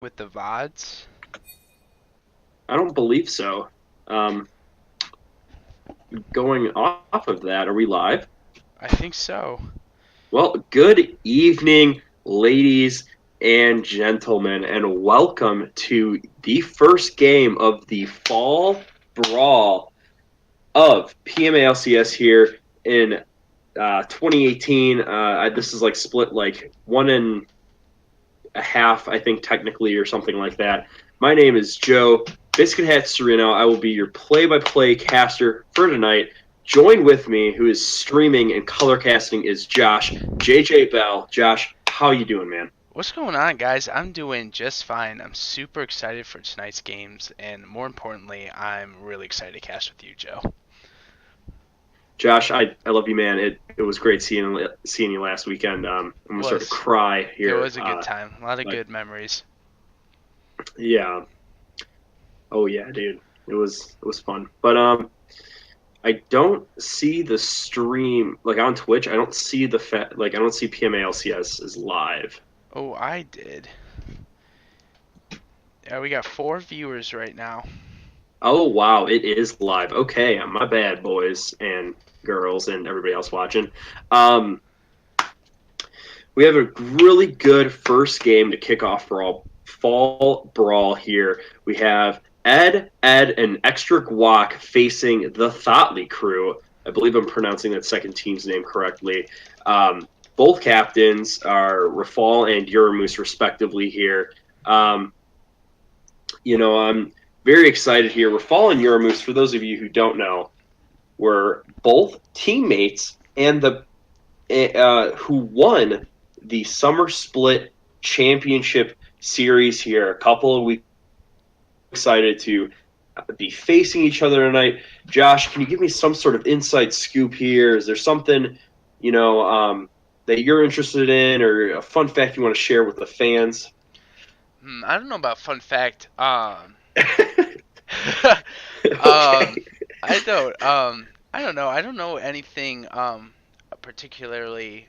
with the VODs? I don't believe so. Um, Going off of that, are we live? I think so. Well, good evening, ladies and gentlemen, and welcome to the first game of the Fall Brawl of PMALCS here in 2018. This is like split like one and a half, I think, technically, or something like that. My name is Joe Biscuit Hat Sereno. I will be your play-by-play caster for tonight. Join with me, who is streaming and color casting, is Josh JJ Bell. Josh, how you doing, man? What's going on, guys? I'm doing just fine. I'm super excited for tonight's games, and more importantly, I'm really excited to cast with you, Joe. Josh, I love you, man. It was great seeing you last weekend. I'm gonna start to Was cry It here. was a good time. A lot of Like, good memories. yeah, oh yeah, dude, it was fun. But I don't see the stream like on Twitch. I don't see I don't see PMALCS is live. Oh, I did. Yeah, we got 4 viewers right now. Oh wow, it is live. Okay, my bad, boys and girls and everybody else watching. Um, we have a really good first game to kick off for all fall brawl here. We have Ed, and Extra Guac facing the Thotley crew. I believe I'm pronouncing that second team's name correctly. Um, both captains are Rafal and Uramus, respectively, here. Um, I'm very excited here. Rafal and Uramus, for those of you who don't know, were both teammates and the who won the Summer Split Championship Series here a couple of weeks. Excited to be facing each other tonight. Josh, can you give me some sort of inside scoop here? Is there something that you're interested in, or a fun fact you want to share with the fans? I don't know about fun fact. um, Okay. I don't know. I don't know anything particularly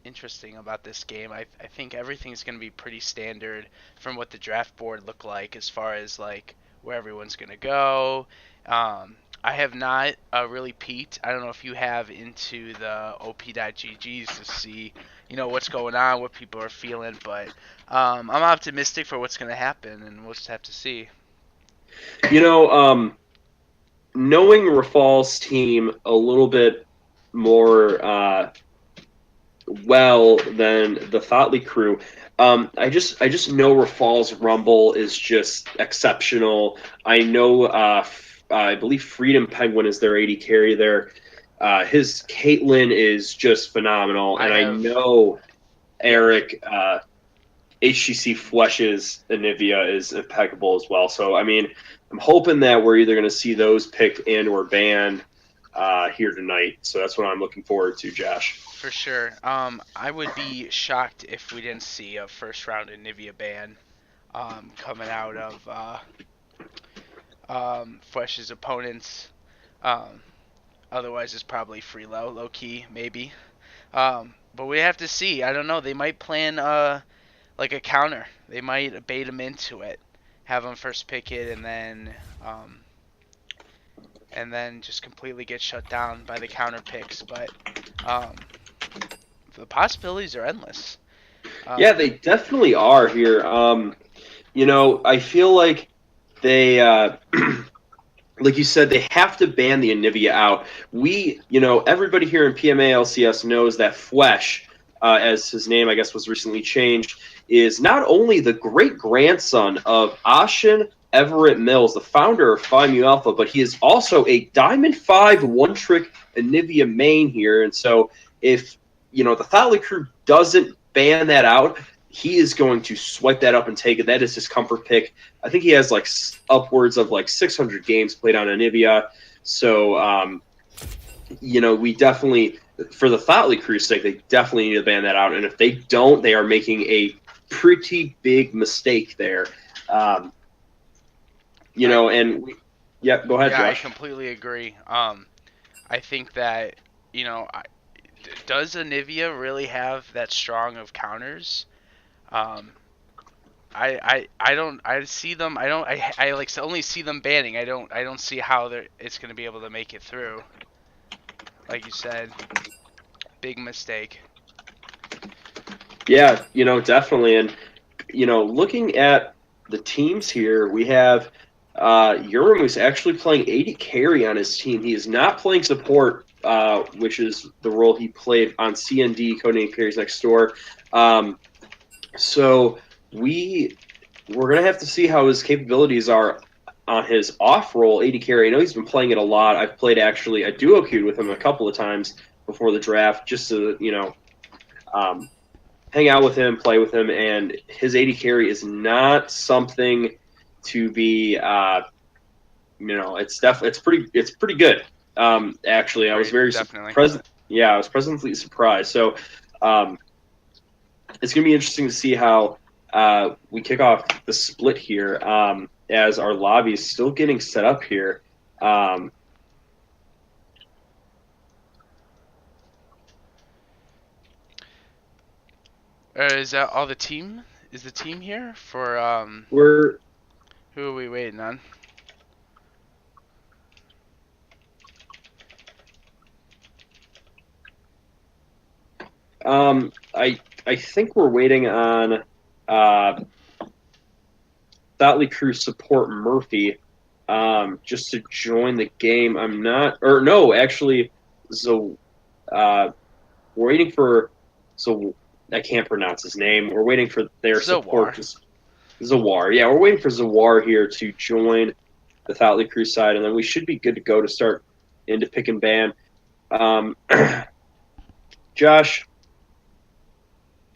interesting about this game. I think everything's going to be pretty standard from what the draft board looked like as far as like where everyone's going to go. I have not really peeked. I don't know if you have into the op.ggs to see, what's going on, what people are feeling, but I'm optimistic for what's going to happen, and we'll just have to see. You know, Knowing Rafal's team a little bit more well than the Thotley crew. I just know Rafal's Rumble is just exceptional. I know I believe Freedom Penguin is their AD carry there. His Caitlyn is just phenomenal, I and I have, know yeah, Eric HGC Flesh's Anivia is impeccable as well. So I mean, I'm hoping that we're either going to see those picked and or banned here tonight. So that's what I'm looking forward to, Josh. for sure. I would be shocked if we didn't see a first round of Nivea ban coming out of Fresh's opponents. Um, Otherwise, it's probably free low key, maybe. But we have to see. I don't know. They might plan like a counter. They might bait him into it, have him first pick it, and then just completely get shut down by the counter picks. But um, the possibilities are endless. Yeah, Um, they definitely are here. I feel like they, like you said, they have to ban the Anivia out. Everybody here in PMA LCS knows that Flesh, as his name I guess was recently changed, is not only the great grandson of Ashen Everett Mills, the founder of Phi Mu Alpha, but he is also a Diamond 5 one trick Anivia main here. And so if the Thali crew doesn't ban that out, he is going to swipe that up and take it. That is his comfort pick. I think he has like upwards of like 600 games played on Anivia. So, we definitely, for the Thotley crew's sake, they definitely need to ban that out. And if they don't, they are making a pretty big mistake there. Um, I and yeah, go ahead, Yeah, I Josh. completely agree. I think that you know, I, does Anivia really have that strong of counters? Um, I see them. I like only see them banning. I don't see how it's gonna be able to make it through. Like you said, big mistake. Yeah, definitely. And looking at the teams here, we have Urim who's actually playing 80 carry on his team. He is not playing support, which is the role he played on CND, Codename Carries Next Door. Um, so we we're gonna have to see how his capabilities are on his off role 80 carry. I know he's been playing it a lot. I've played actually a duo queued with him a couple of times before the draft, just to um, hang out with him, play with him, and his 80 carry is not something to be. It's pretty good. Actually, I was Right, very definitely. present. Yeah, I was pleasantly surprised. So um, it's going to be interesting to see how we kick off the split here as our lobby is still getting set up here. Um, Is that all the team? Is the team here for we're who are we waiting on? I think we're waiting on uh, Thotley Crew support Murphy just to join the game. I'm not, or no, actually, so we're waiting for. So I can't pronounce his name. We're waiting for their support. Zawar. Just Zawar. Yeah, we're waiting for Zawar here to join the Thotley Crew side, and then we should be good to go to start into pick and ban. Um, Josh,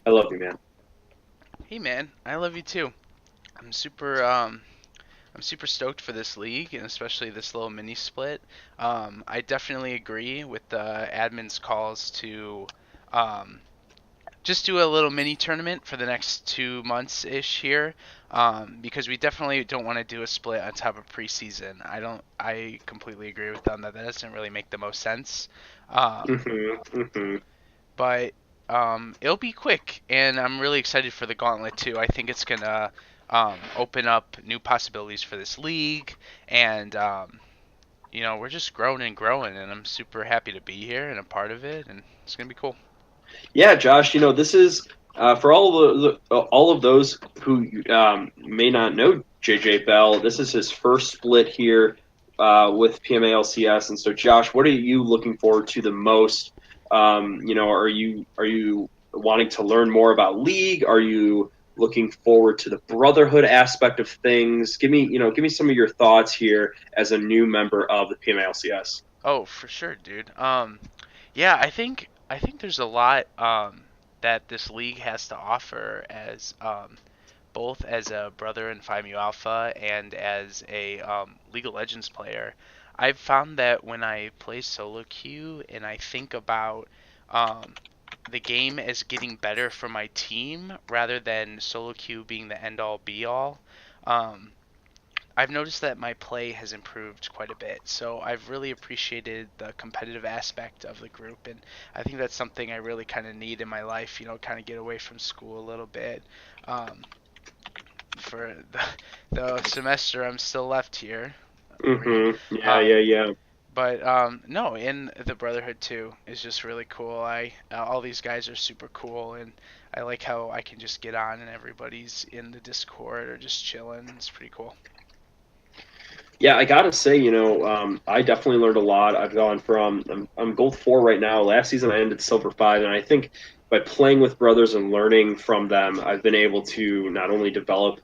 I love you, man. Hey man, I love you too. I'm super I'm super stoked for this league and especially this little mini split. I definitely agree with the admin's calls to um, just do a little mini tournament for the next 2 months ish here, because we definitely don't want to do a split on top of preseason. I completely agree with them that that doesn't really make the most sense. Um, but it'll be quick, and I'm really excited for the gauntlet too. I think it's gonna open up new possibilities for this league, and we're just growing and growing, and I'm super happy to be here and a part of it, and it's gonna be cool. Yeah, Josh. This is for all of those who may not know JJ Bell. This is his first split here with PMALCS, and so Josh, what are you looking forward to the most? Are you wanting to learn more about League? Are you looking forward to the brotherhood aspect of things? Give me some of your thoughts here as a new member of the PMALCS. Oh, for sure, dude. Yeah, I think there's a lot that this league has to offer as both as a brother in 5 Alpha and as a League of Legends player. I've found that when I play solo queue and I think about um, the game as getting better for my team rather than solo queue being the end all be all, um, I've noticed that my play has improved quite a bit. So I've really appreciated the competitive aspect of the group, and I think that's something I really kind of need in my life. Kind of get away from school a little bit. Um, for the semester I'm still left here. Agree. Yeah, yeah, Um, yeah. but no, in the Brotherhood too is just really cool. All these guys are super cool, and I like how I can just get on and everybody's in the Discord or just chilling. It's pretty cool. Yeah, I gotta say, I definitely learned a lot. I've gone from I'm gold 4 right now. Last season I ended silver 5, and I think by playing with brothers and learning from them, I've been able to not only develop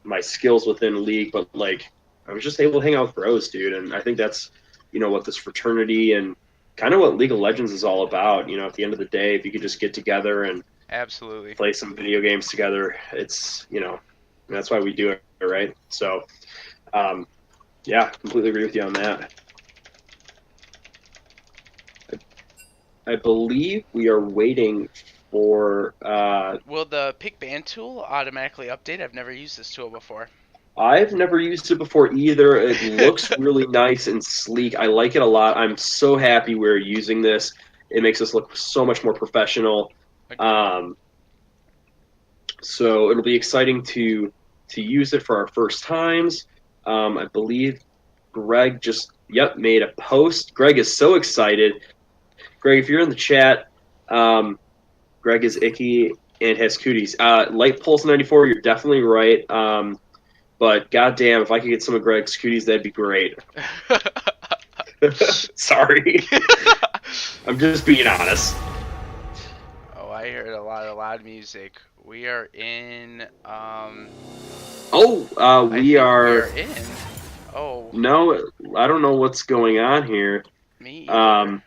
my skills within league, but like I was just able to hang out with bros, dude. And I think that's what this fraternity and kind of what League of Legends is all about. At the end of the day, if you could just get together and Absolutely. play some video games together, it's that's why we do it, right? So. Um, yeah, completely agree with you on that. I believe we are waiting for. Will the pick band tool automatically update? I've never used this tool before. I've never used it before either. It looks really nice and sleek. I like it a lot. I'm so happy we're using this. It makes us look so much more professional. Agreed. Um, So it'll be exciting to use it for our first times. I believe Greg just made a post. Greg is so excited. Greg, if you're in the chat, Greg is icky and has cooties. Light Pulse 94, you're definitely right. But goddamn, if I could get some of Greg's cooties, that'd be great. Sorry. I'm just being honest. Oh, I heard a lot of loud music. We are in. We are in. Oh. No, I don't know what's going on here. Me either.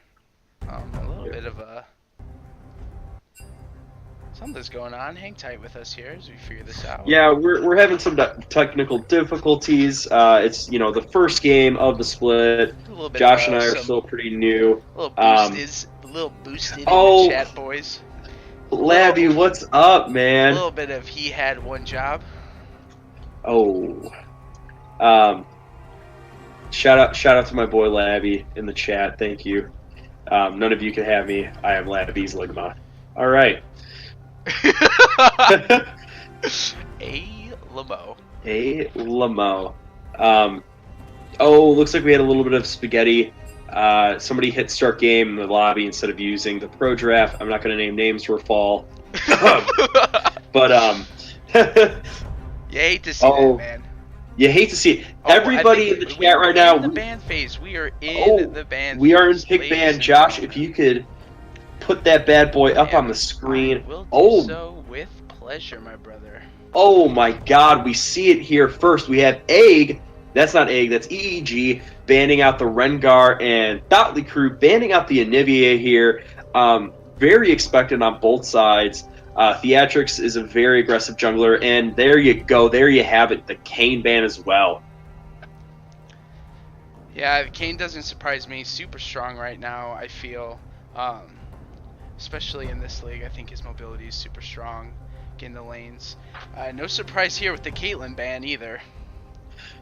A little bit of a. Something's going on. Hang tight with us here as we figure this out. Yeah, we're having some technical difficulties. It's the first game of the split. Josh and I are still pretty new. A little boosted in the chat, boys. Labby, what's up, man? A little bit of he had one job. Oh. Shout out to my boy Labby in the chat. Thank you. None of you can have me. I am Labby's Ligma. All right. A Lamo. Looks like we had a little bit of spaghetti. Somebody hit start game in the lobby instead of using the pro draft. I'm not going to name names for fall. But you hate to see that, man. You hate to see it. Everybody in the chat right now. In the ban phase. We are in the ban. We are in pick ban. Josh, if you could put that bad boy up on the screen. Will do so with pleasure, my brother. Oh my God, we see it here first. We have Egg. That's not Egg. That's EEG banning out the Rengar and THOT crew banning out the Anivia here. Very expected on both sides. Theatrix is a very aggressive jungler, and there you go. There you have it. The Kayn ban as well. Yeah, Kayn doesn't surprise me. Super strong right now, I feel. Especially in this league, I think his mobility is super strong. Getting the lanes. No surprise here with the Caitlyn ban either.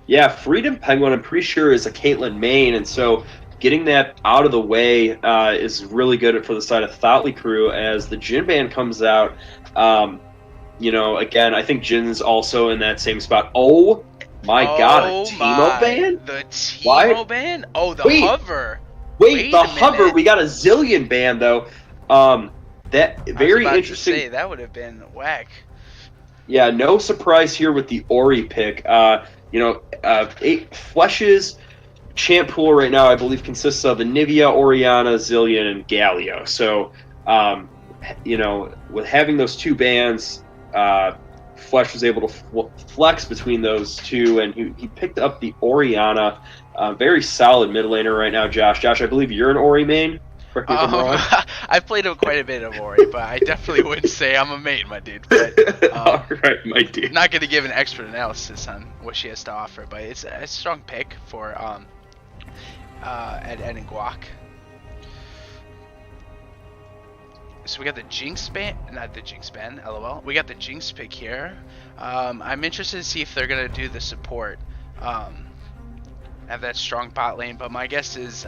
Yeah, Freedom Penguin, I'm pretty sure, is a Caitlyn main, and so getting that out of the way is really good for the side of THOT crew as the Jhin ban comes out. Again, I think Jin's also in that same spot. Oh my God, a Teemo ban? The Teemo ban? Oh, the hover. Wait, the hover. We got a Zillion ban though. That very interesting. To say, that would have been whack. Yeah, no surprise here with the Ori pick. 8 Flesh's champ pool right now, I believe, consists of Anivia, Orianna, Zillion, and Galio. So, with having those two bans, Flesh was able to flex between those two, and he picked up the Orianna. Very solid mid laner right now, Josh. Josh, I believe you're an Ori main. I've played quite a bit of Ori, but I definitely wouldn't say I'm a main, my dude. But, all right, my dude. Not going to give an expert analysis on what she has to offer, but it's a strong pick for Ed and Guac. So we got the Jinx ban, not the Jinx ban, lol. We got the Jinx pick here. I'm interested to see if they're going to do the support. Have that strong bot lane, but my guess is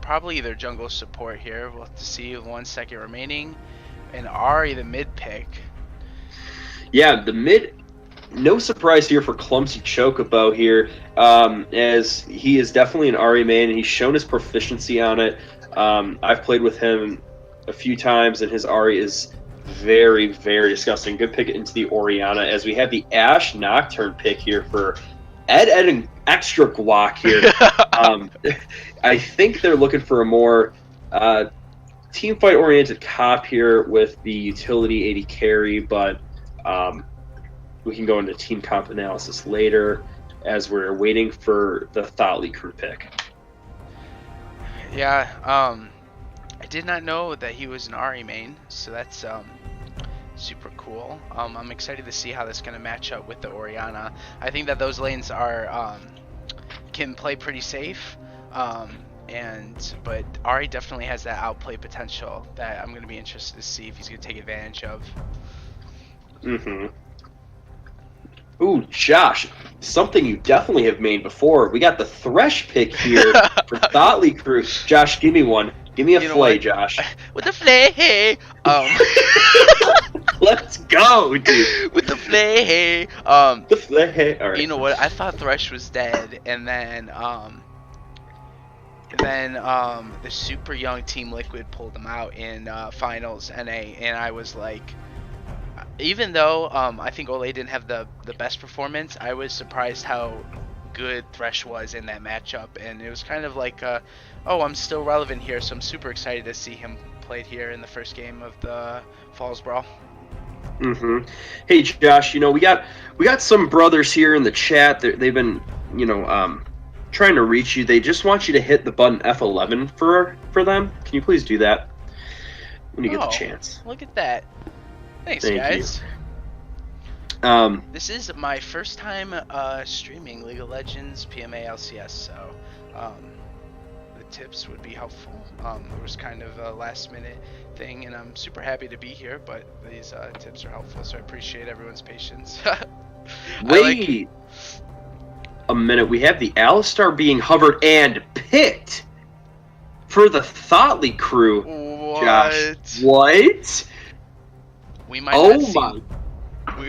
probably their jungle support here. We'll have to see. 1 second remaining. And Ahri, the mid pick. Yeah, the mid. No surprise here for Clumsy Chocobo here, as he is definitely an Ahri main, and he's shown his proficiency on it. I've played with him a few times, and his Ahri is very, very disgusting. Good pick into the Orianna, as we have the Ashe Nocturne pick here for Ed and extra guac here. I think they're looking for a more team fight oriented cop here with the utility 80 carry, but we can go into team comp analysis later as we're waiting for the THOT crew pick. Yeah, I did not know that he was an Ahri main, so that's super cool. I'm excited to see how this is going to match up with the Orianna. I think that those lanes are can play pretty safe, but Ahri definitely has that outplay potential that I'm going to be interested to see if he's going to take advantage of. Ooh, Josh, something you definitely have made before. We got the Thresh pick here for THOT crew. Josh, give me one. Give me a flay, Josh. With the flay, hey. Let's go, dude. With the play. The play. All right. You know what? I thought Thresh was dead, and then the super young Team Liquid pulled him out in finals NA, and I was like, even though I think Olay didn't have the best performance, I was surprised how good Thresh was in that matchup, and it was kind of like, oh, I'm still relevant here, so I'm super excited to see him played here in the first game of the Falls Brawl. Mm-hmm. Hey, Josh, we got some brothers here in the chat. They've been, trying to reach you. They just want you to hit the button F11 for them. Can you please do that when you get the chance? Look at that. Thanks, Thank guys. You. This is my first time streaming League of Legends PMA LCS, so the tips would be helpful. It was kind of a last minute thing, and I'm super happy to be here, but these tips are helpful, so I appreciate everyone's patience. Wait a minute. We have the Alistar being hovered and picked for the THOT crew. What? Josh. What? We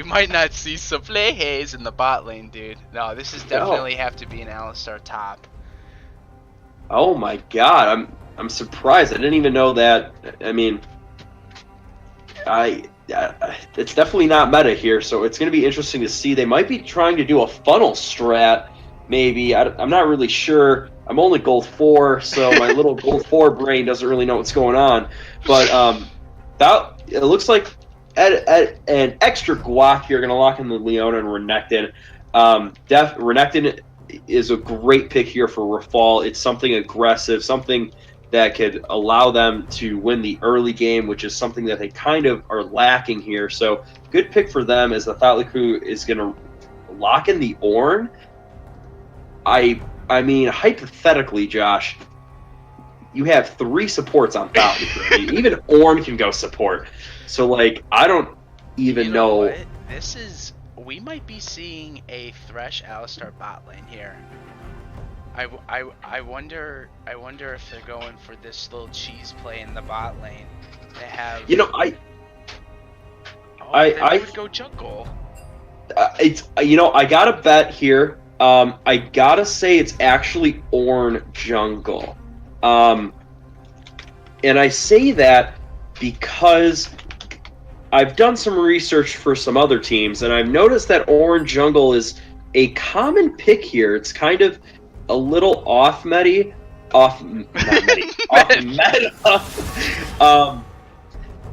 might not see some play haze in the bot lane, dude. No, this is definitely have to be an Alistar top. Oh my god, I'm surprised. I didn't even know that. I mean, it's definitely not meta here, so it's going to be interesting to see. They might be trying to do a funnel strat, maybe. I'm not really sure. I'm only gold 4, so my little gold 4 brain doesn't really know what's going on. But that it looks like an extra guac here, going to lock in the Leona and Renekton. Renekton is a great pick here for Rafal. It's something aggressive, something that could allow them to win the early game, which is something that they kind of are lacking here. So good pick for them as the THOT crew is going to lock in the Ornn. I mean, hypothetically, Josh, you have 3 supports on THOT crew. I mean, even Ornn can go support. So, like, I don't even know. What? We might be seeing a Thresh Alistar bot lane here. I wonder if they're going for this little cheese play in the bot lane. They have. I would go jungle. I gotta bet here. I gotta say it's actually Ornn jungle. And I say that because I've done some research for some other teams, and I've noticed that Ornn jungle is a common pick here. It's kind of a little off meta.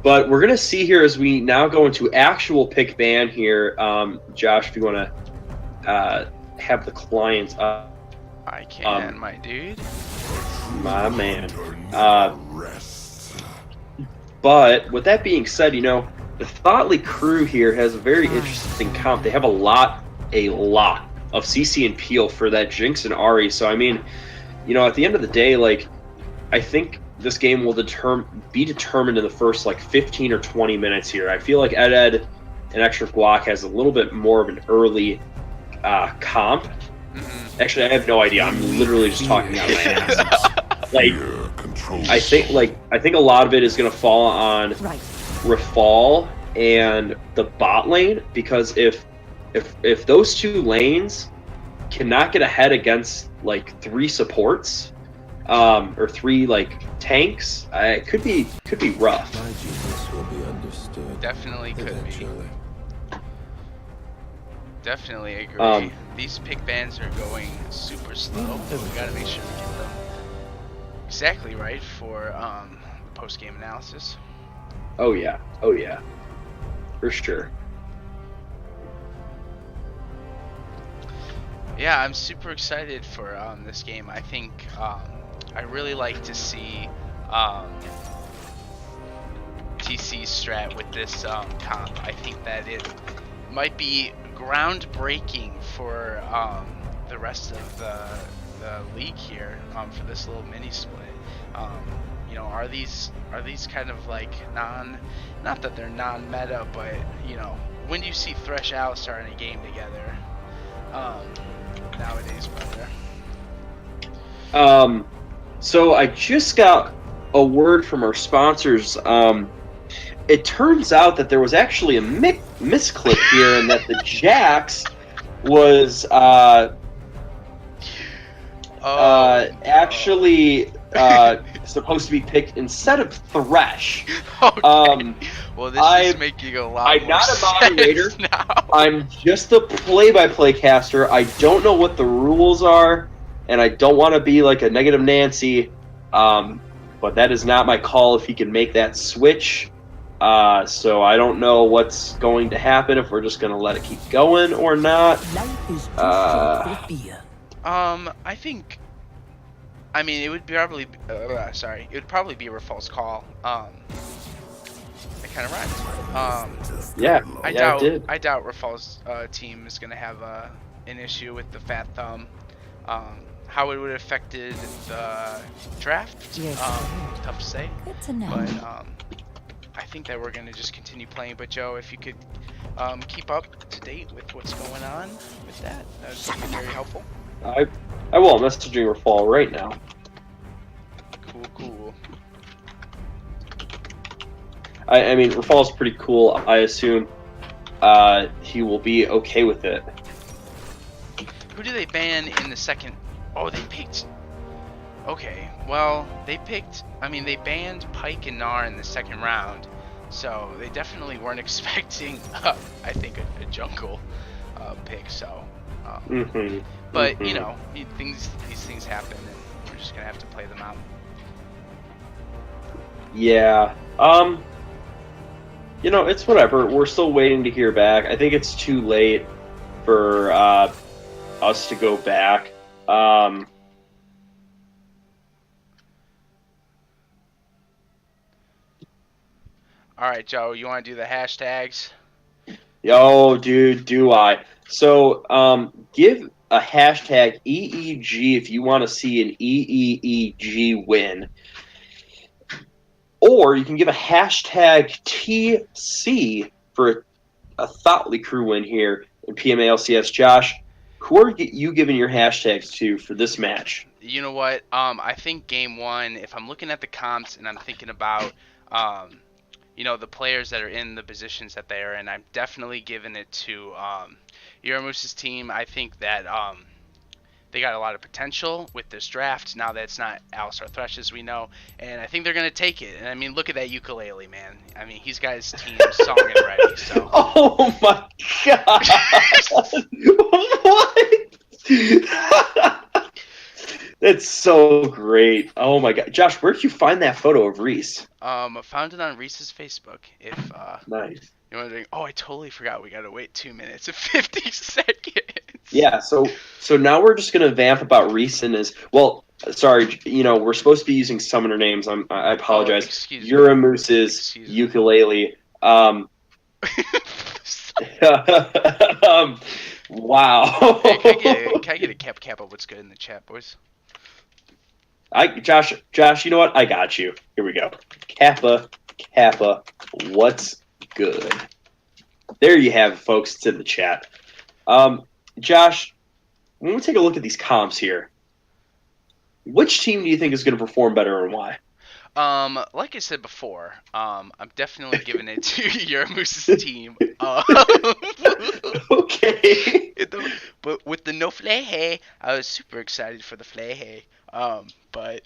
But we're gonna see here as we now go into actual pick ban here. Josh, if you want to have the client up, I can, my dude. My man. But with that being said, the THOT crew here has a very interesting comp. They have a lot of CC and Peel for that Jinx and Ahri. So, I mean, at the end of the day, like, I think this game will be determined in the first, 15 or 20 minutes here. I feel like Ed and Extra Guac has a little bit more of an early comp. Mm-hmm. Actually, I have no idea. I'm literally just talking out of my ass. I think a lot of it is going to fall on Rafal and the bot lane, because if those 2 lanes cannot get ahead against 3 supports or 3 tanks, it could be rough. Definitely could be. Definitely agree. These pick bans are going super slow. We gotta make sure we get them exactly right for post-game analysis. Oh yeah, for sure. Yeah, I'm super excited for this game. I think I really like to see TC's strat with this comp. I think that it might be groundbreaking for the rest of the league here for this little mini split. Are these kind of not that they're non-meta, but when do you see Thresh Alistar in a game together nowadays, brother? So I just got a word from our sponsors, it turns out that there was actually a misclick here, and that the Jax was Oh no. actually supposed to be picked instead of Thresh. Okay. Um, Well, this is I making a lot I'm more not a moderator. sense now. I'm just a play-by-play caster. I don't know what the rules are, and I don't want to be like a negative Nancy. But that is not my call if he can make that switch. So I don't know what's going to happen, if we're just going to let it keep going or not. Life is too short for fear. I think. I mean, it would probably. Sorry, it would probably be a Rafal's call. It kind of rhymed. Yeah, I yeah, it did. doubt Rafal's team is gonna have an issue with the fat thumb. How it would have affected the draft, Yes. tough to say. Good to know. But I think that we're gonna just continue playing. But Joe, if you could keep up to date with what's going on with that, that would be very helpful. I will. I'm messaging Rafal right now. Cool, cool. I mean, Rafal's pretty cool. I assume he will be okay with it. Who do they ban in the second? Oh, they picked. Okay, well, they picked. I mean, they banned Pike and Gnar in the second round, so they definitely weren't expecting. I think a jungle pick. So, but you know, these things happen, and we're just gonna have to play them out. Yeah. You know, it's whatever. We're still waiting to hear back. I think it's too late for us to go back. All right, Joe, you want to do the hashtags? Yo, dude, do I? So, give a hashtag EEG if you want to see an EEEG win. Or you can give a hashtag TC for a Thoughtly crew win here in PMALCS. Josh, who are you giving your hashtags to for this match? You know what? I think game one. If I'm looking at the comps and I'm thinking about, you know, the players that are in the positions that they are in, I'm definitely giving it to Yuramus's team. I think that they got a lot of potential with this draft now that it's not Alistar Thresh, as we know, and I think they're going to take it. And I mean, look at that ukulele, man. I mean, he's got his team song and ready, so. Oh my god! What? That's so great. Oh my god. Josh, where'd you find that photo of Reese? I found it on Reese's Facebook. If Nice. you're wondering, oh, I totally forgot we got to wait 2 minutes and 50 seconds. Yeah, so now we're just gonna vamp about Reese and his. Well, sorry, you know we're supposed to be using summoner names. I apologize. Excuse me. Uramus's Excuse me. ukulele. Wow. Hey, can I get a cap of what's good in the chat, boys? Josh, you know what? I got you. Here we go. Kappa, what's good? There you have it, folks. It's in the chat. Josh, when we take a look at these comps here, which team do you think is going to perform better and why? Like I said before, I'm definitely giving it to Yuramus's team. Okay. But with the no Flehe, I was super excited for the Flehe. But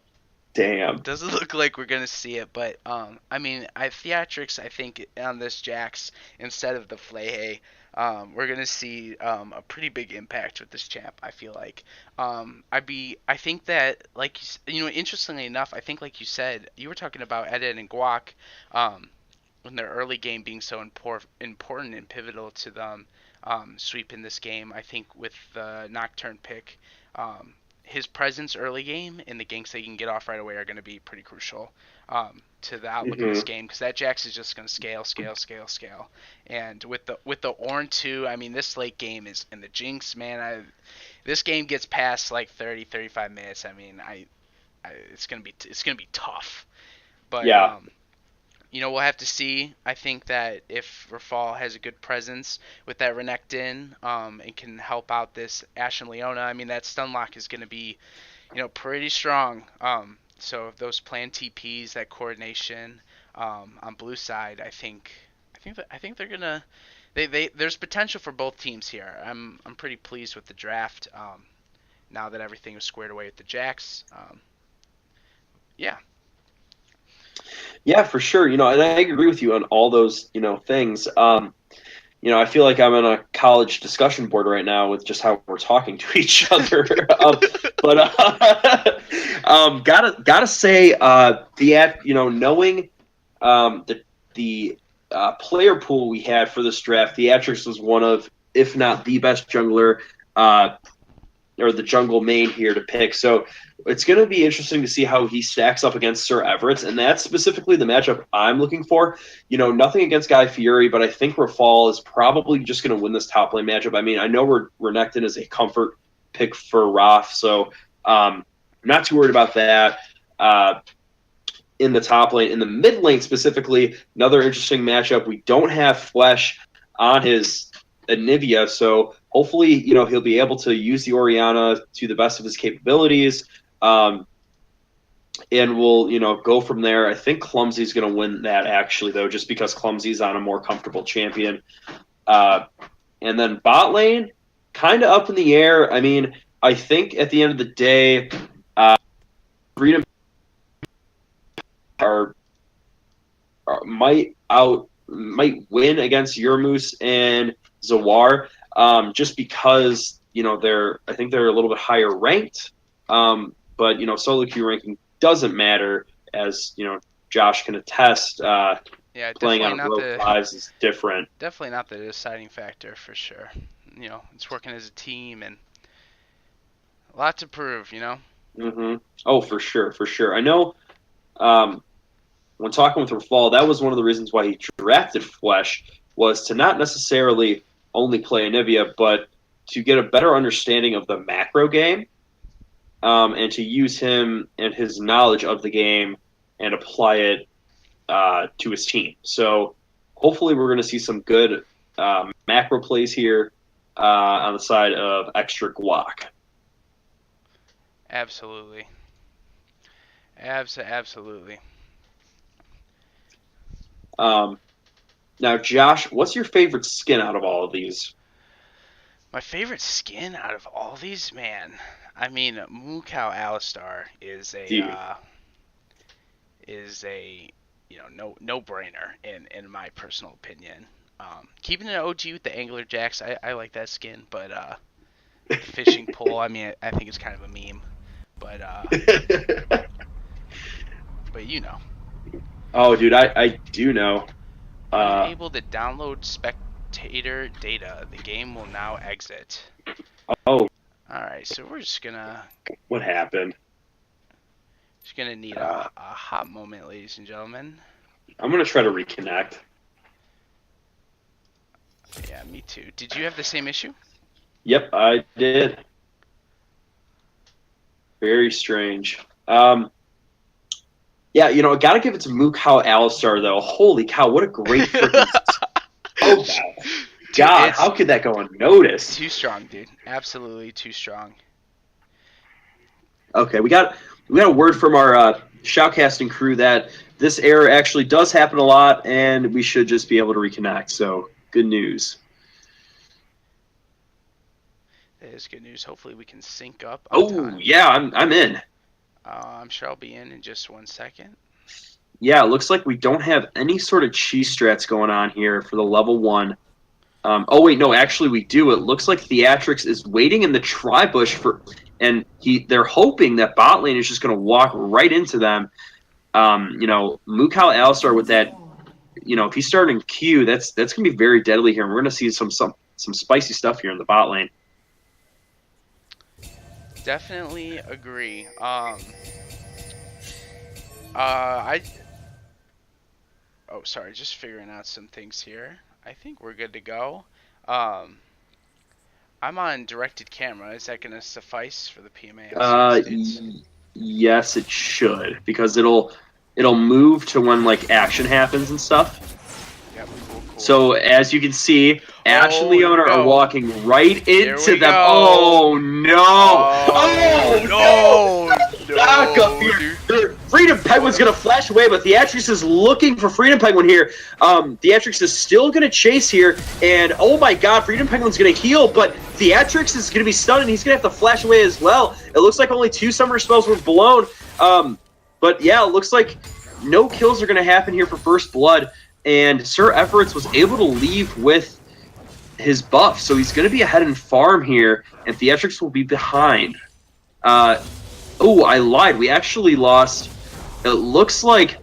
Damn. doesn't look like we're gonna see it. But I mean, theatrics. I think on this Jax instead of the Flehe, we're gonna see a pretty big impact with this champ. I feel like I think that, like, you know, interestingly enough, I think, like you said, you were talking about Eden and Guac, in their early game being so important and pivotal to them sweeping this game. I think with the Nocturne pick, his presence early game and the ganks they can get off right away are going to be pretty crucial to the outlook of this game, because that Jax is just going to scale. And with the Ornn 2, I mean, this late game is in the Jinx, man. This game gets past like 35 minutes. I mean, it's gonna be tough. But Yeah. you know, we'll have to see. I think that if Rafal has a good presence with that Renekton, and can help out this Ashe and Leona, I mean, that stun lock is going to be, you know, pretty strong. So if those planned TPs, that coordination, On blue side, I think they're gonna. There's potential for both teams here. I'm pretty pleased with the draft. Now that everything is squared away with the Jacks. Yeah. Yeah, for sure. And I agree with you on all those, things. I feel like I'm on a college discussion board right now with just how we're talking to each other. Gotta say, knowing the player pool we had for this draft, Theatrics was one of, if not the best jungler, or the jungle main here to pick. So it's going to be interesting to see how he stacks up against Sir Everett, and that's specifically the matchup I'm looking for. Nothing against Guy Fieri, but I think Rafal is probably just going to win this top lane matchup. I mean, I know Renekton is a comfort pick for Raf, so I'm not too worried about that. In the top lane, in the mid lane specifically, another interesting matchup. We don't have Flesh on his Anivia, so hopefully, he'll be able to use the Orianna to the best of his capabilities, and we'll, go from there. I think Clumsy's going to win that, actually, though, just because Clumsy's on a more comfortable champion. And then bot lane, kind of up in the air. I mean, I think at the end of the day, Freedom might win against Yermoos and Zawar, just because I think they're a little bit higher ranked, but solo queue ranking doesn't matter, as Josh can attest. Yeah, Playing definitely on not row fives is different. definitely not the deciding factor for sure. It's working as a team and a lot to prove. Mm-hmm. Oh, for sure. I know. When talking with Rafal, that was one of the reasons why he drafted Flesh, was to not necessarily only play Anivia, but to get a better understanding of the macro game, and to use him and his knowledge of the game and apply it to his team. So hopefully we're going to see some good macro plays here on the side of extra guac. Absolutely. Absolutely. Now, Josh, what's your favorite skin out of all of these? My favorite skin out of all these, man. I mean, Mukau Alistar is a no brainer in my personal opinion. Keeping an OG with the Angler Jacks, I like that skin, but the fishing pole, I mean, I think it's kind of a meme, but Oh, dude, I do know. Unable to download spectator data. The game will now exit. Oh. Alright, so we're just gonna... What happened? Just gonna need a hot moment, ladies and gentlemen. I'm gonna try to reconnect. Yeah, me too. Did you have the same issue? Yep, I did. Very strange. Yeah, I gotta give it to Mukau Alistar, though. Holy cow, what a great freaking... Oh, God, how could that go unnoticed? Too strong, dude. Absolutely too strong. Okay, we got a word from our shoutcasting crew that this error actually does happen a lot, and we should just be able to reconnect. So, good news. That is good news. Hopefully we can sync up. Oh, yeah, I'm in. I'm sure I'll be in just 1 second. Yeah, it looks like we don't have any sort of cheese strats going on here for the level 1. Oh, wait, no, actually we do. It looks like Theatrics is waiting in the tri-bush and they're hoping that bot lane is just going to walk right into them. Mukau Alistar with that, if he's starting Q, that's going to be very deadly here. And we're going to see some spicy stuff here in the bot lane. Definitely agree. Sorry, just figuring out some things here. I think we're good to go. I'm on directed camera. Is that going to suffice for the PMA? Yes, it should, because it'll move to when action happens and stuff. Yep, cool. So as you can see, Ash and Leona are walking right into them. Go. Oh no! Oh no! Back up here! Freedom Penguin's going to flash away, but Theatrix is looking for Freedom Penguin here. Theatrix is still going to chase here, and oh my god, Freedom Penguin's going to heal, but Theatrix is going to be stunned, and he's going to have to flash away as well. It looks like only 2 summoner spells were blown, but yeah, it looks like no kills are going to happen here for First Blood, and Sir Everett's was able to leave with his buff, so he's going to be ahead in farm here, and Theatrix will be behind. Oh, I lied. We actually lost. It looks like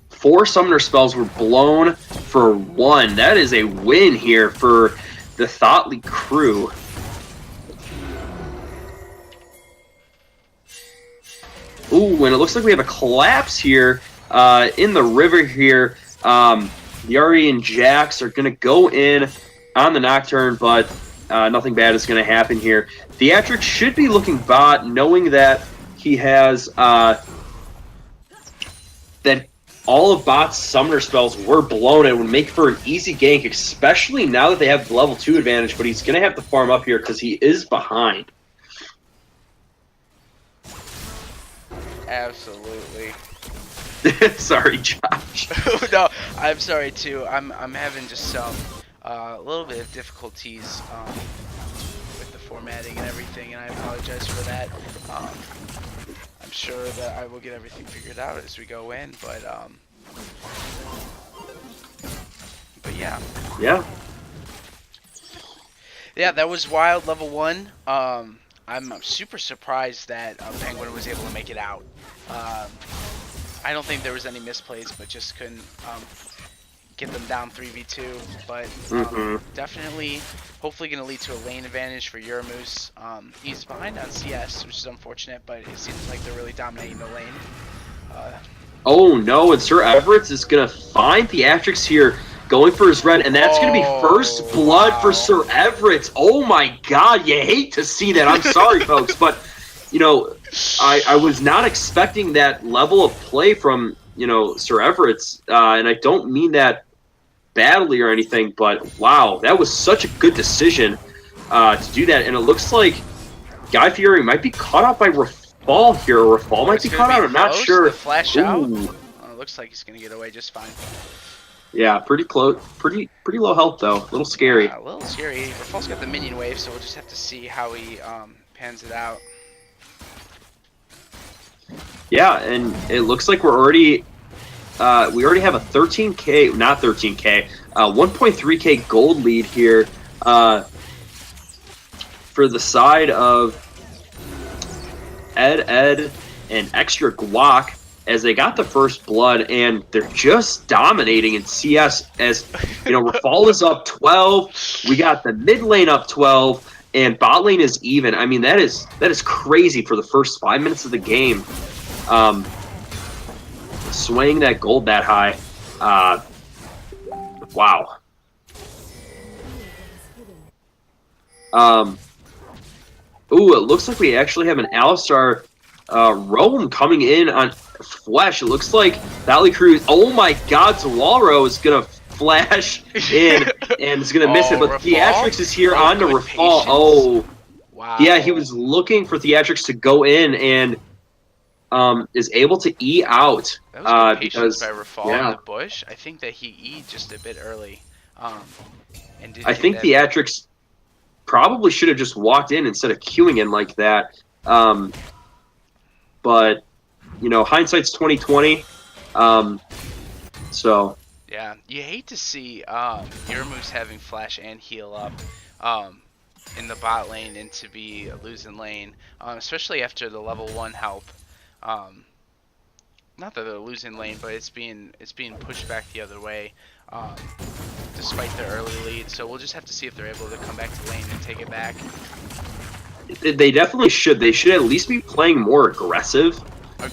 4 summoner spells were blown for 1. That is a win here for the THOT crew. Ooh, and it looks like we have a collapse here in the river here. Yari and Jax are going to go in on the Nocturne, but nothing bad is going to happen here. Theatrix should be looking bot, knowing that he has that all of bot's summoner spells were blown. It would make for an easy gank, especially now that they have the level 2 advantage, but he's going to have to farm up here because he is behind. Absolutely. Sorry, Josh. No, I'm sorry too. I'm having just some a little bit of difficulties with the formatting and everything, and I apologize for that. I'm sure that I will get everything figured out as we go in, but yeah. Yeah, that was wild. Level 1. I'm super surprised that Penguin was able to make it out. I don't think there was any misplays, but just couldn't get them down 3v2. But definitely, hopefully going to lead to a lane advantage for Uramoose. He's behind on CS, which is unfortunate, but it seems like they're really dominating the lane. Oh no, and Sir Everett's is going to find Theatrix here, going for his red, and that's going to be First Blood for Sir Everett. Oh my god, you hate to see that. I'm sorry, folks, but, you know, I was not expecting that level of play from, you know, Sir Everett's, and I don't mean that badly or anything, but wow, that was such a good decision to do that, and it looks like Guy Fieri might be caught out by Rafal here, or Rafal might be caught out, I'm not sure. The flash out. It looks like he's going to get away just fine. Yeah, pretty close, pretty low health though. A little scary. A little scary. Rafal's got the minion wave, so we'll just have to see how he pans it out. Yeah, and it looks like we're already we already have a 13k, not 13k, 1.3k gold lead here for the side of Ed, and Extra Guac, as they got the First Blood, and they're just dominating in CS. As you know, Rafal is up 12. We got the mid lane up 12, and bot lane is even. I mean, that is crazy for the first 5 minutes of the game. Swaying that gold that high. Wow. Ooh, it looks like we actually have an Alistar roam coming in on Flesh. It looks like Valley Crew. Oh my god, Zawalro is going to flash in and is going to miss it. But Theatrix is here on to Rafal. Oh, wow. Yeah, he was looking for Theatrix to go in and is able to E out. That was good patience because, by Rafal in the bush. I think that he E'd just a bit early. And I think Theatrix probably should have just walked in instead of queuing in like that. But, you know, hindsight's 20/20. So. Yeah, you hate to see Uramoose having flash and heal up in the bot lane and to be losing lane, especially after the level 1 help. Not that they're losing lane, but it's being pushed back the other way, despite their early lead. So we'll just have to see if they're able to come back to lane and take it back. They definitely should. They should at least be playing more aggressive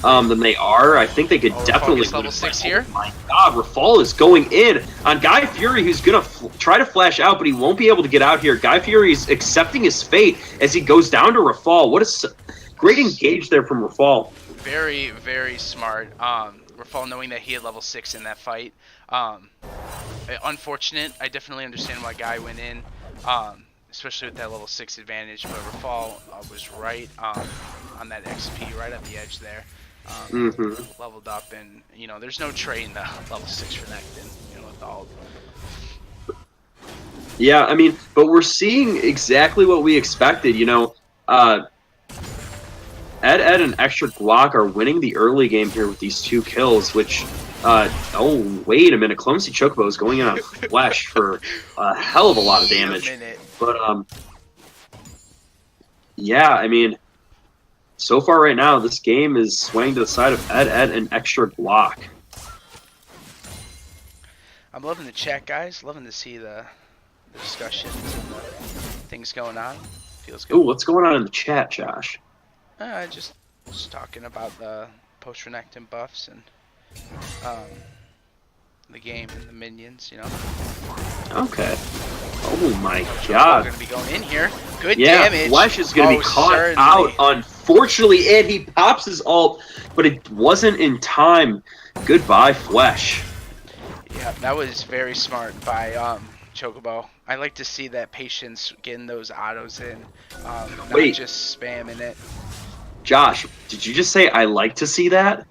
than they are. I think they could definitely. Level 6 here. Oh my god, Rafal is going in on Guy Fury, who's gonna try to flash out, but he won't be able to get out here. Guy Fury is accepting his fate as he goes down to Rafal. What a great engage there from Rafal. Very, very smart. Rafal knowing that he had level 6 in that fight. Unfortunate. I definitely understand why Guy went in, especially with that level 6 advantage. But Rafal was right on that XP, right at the edge there. leveled up, and there's no train to level 6 for Nectin, with all. Yeah, I mean, but we're seeing exactly what we expected. Ed and Extra Guac are winning the early game here with these 2 kills, which, oh, wait a minute. Clumsy Chocobo is going in on Flesh for a hell of a lot of damage. But, yeah, I mean, so far right now, this game is swaying to the side of Ed and Extra Guac. I'm loving the chat, guys. Loving to see the discussions and the things going on. Feels good. Ooh, what's going on in the chat, Josh? Just talking about the post-Renekton buffs and the game and the minions, Okay. Oh my god. We're gonna be going in here. Good yeah, damage. Flesh is gonna be caught out, unfortunately, and he pops his ult, but it wasn't in time. Goodbye, Flesh. Yeah, that was very smart by Chocobo. I like to see that patience getting those autos in, not just spamming it. Josh, did you just say I like to see that?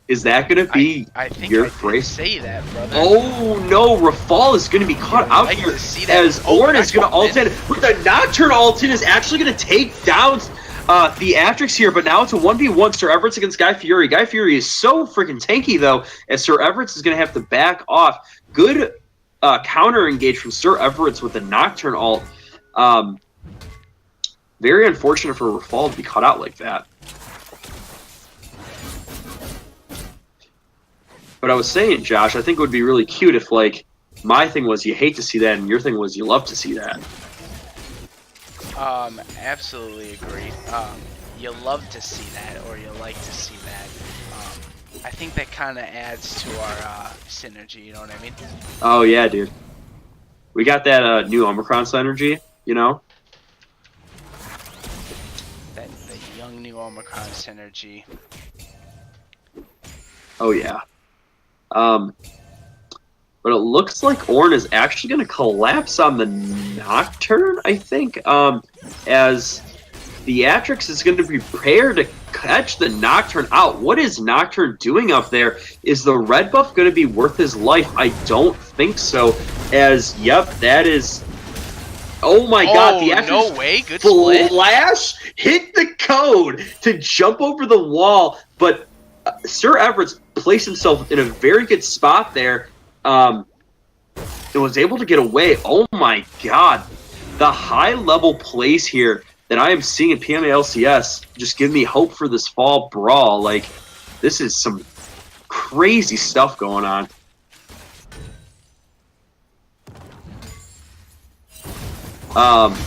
Is that going to be I think your I phrase? Say that, brother. Oh no, Rafal is going to be caught out here as Ornn is going to ult in. With the Nocturne ult in is actually going to take down Theatrix here, but now it's a 1v1 Sir Everett's against Guy Fury. Guy Fury is so freaking tanky though, as Sir Everett's is going to have to back off. Good counter engage from Sir Everett's with the Nocturne ult. Very unfortunate for Rafal to be caught out like that. But I was saying, Josh, I think it would be really cute if, like, my thing was you hate to see that and your thing was you love to see that. Absolutely agree. You love to see that, or you like to see that. I think that kind of adds to our synergy, you know what I mean? Oh, yeah, dude. We got that new Omicron synergy, you know? The young new Omicron synergy. Oh, yeah. But it looks like Ornn is actually going to collapse on the Nocturne, I think, as Theatrix is going to be prepared to catch the Nocturne out. What is Nocturne doing up there? Is the red buff going to be worth his life? I don't think so, as, yep, that is... Oh my god, Theatrix no way. Good split. Flash hit the code to jump over the wall, but Sir Everett's placed himself in a very good spot there and was able to get away. Oh my god. The high-level plays here that I am seeing in PMA LCS just give me hope for this fall brawl. Like, this is some crazy stuff going on. And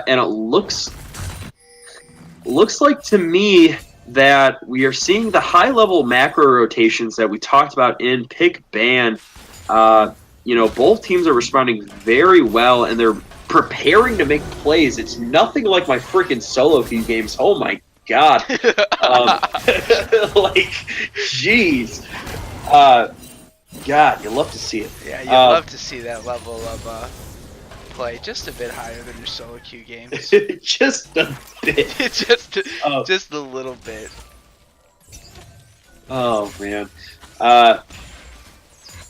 it looks like to me that we are seeing the high-level macro rotations that we talked about in Pick Ban. Both teams are responding very well, and they're preparing to make plays. It's nothing like my freaking solo queue games. Oh, my God. Jeez. God, you love to see it. Yeah, you love to see that level of play just a bit higher than your solo queue games. Just a bit. just a little bit. Oh man.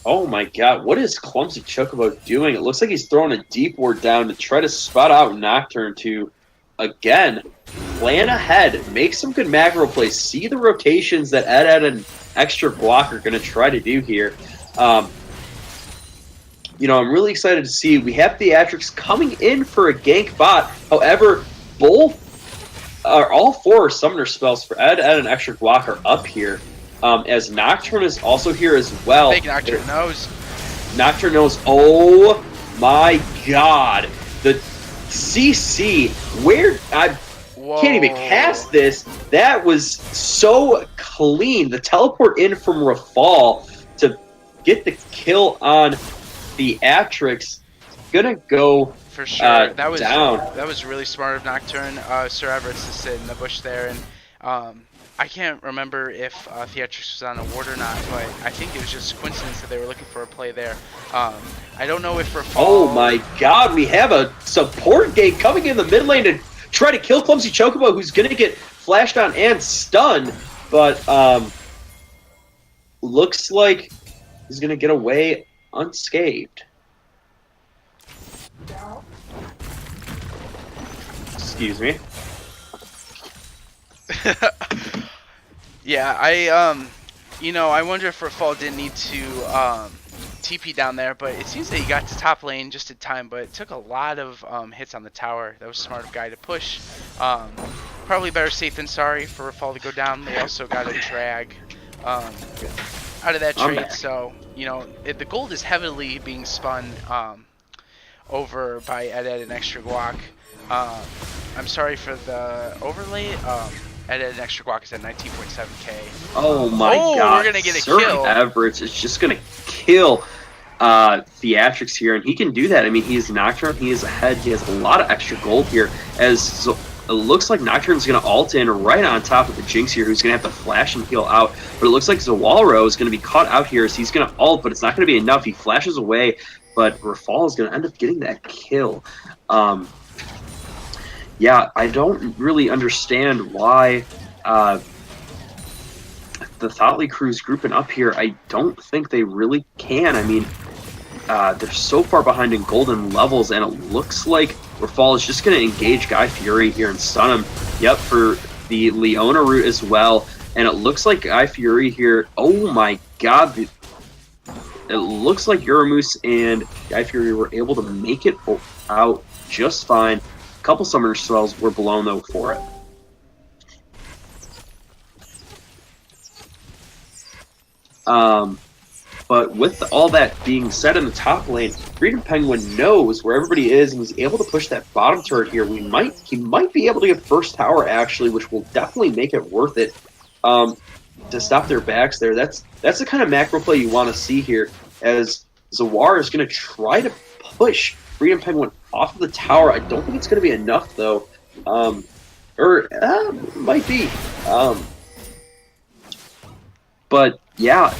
Oh my god, what is Clumsy Chocobo doing? It looks like he's throwing a deep ward down to try to spot out Nocturne to, again, plan ahead, make some good macro plays, see the rotations that Ed and Extra Guac are going to try to do here. I'm really excited to see. We have Theatrix coming in for a gank bot. However, all four summoner spells for Ed and Extra Guac are up here. As Nocturne is also here as well. Big Nocturne knows. Nocturne knows. Oh my god. The CC, where I can't even cast this. That was so clean. The teleport in from Rafal to get the kill on Theatrix. Gonna go for sure. That was down. That was really smart of Nocturne. Sir Everett's to sit in the bush there, and I can't remember if Theatrix was on a ward or not, but I think it was just coincidence that they were looking for a play there. I don't know if Rafal... Oh my god, we have a support gank coming in the mid lane to try to kill Clumsy Chocobo, who's going to get flashed on and stunned, but looks like he's going to get away unscathed. Excuse me. Yeah, I wonder if Rafal didn't need to TP down there, but it seems that he got to top lane just in time, but it took a lot of hits on the tower. That was a smart guy to push. Probably better safe than sorry for Rafal to go down. They also got a drag out of that trade, so, the gold is heavily being spun over by Ed and Extra Guac. I'm sorry for the overlay. Ed and Extra Guac is at 19.7k. Oh my god. We're going to get a Certain kill. Everett is just going to kill Theatrics here, and he can do that. I mean, he is Nocturne, he is ahead, he has a lot of extra gold here, as it looks like Nocturne's going to ult in right on top of the Jinx here, who's going to have to flash and heal out, but it looks like Zawalro is going to be caught out here, as he's going to ult, but it's not going to be enough. He flashes away, but Rafal is going to end up getting that kill. Yeah, I don't really understand why the Thotley crew's grouping up here. I don't think they really can. I mean, they're so far behind in golden levels, and it looks like Rafal is just going to engage Guy Fury here and stun him. Yep, for the Leona route as well. And it looks like Guy Fury here, oh my god, it looks like Uramoose and Guy Fury were able to make it out just fine. A couple summoner spells were blown though for it. But with all that being said in the top lane, Freedom Penguin knows where everybody is and he's able to push that bottom turret here. He might be able to get first tower actually, which will definitely make it worth it to stop their backs there. That's the kind of macro play you want to see here, as Zawar is going to try to push Freedom Penguin off of the tower. I don't think it's going to be enough though, might be. But yeah,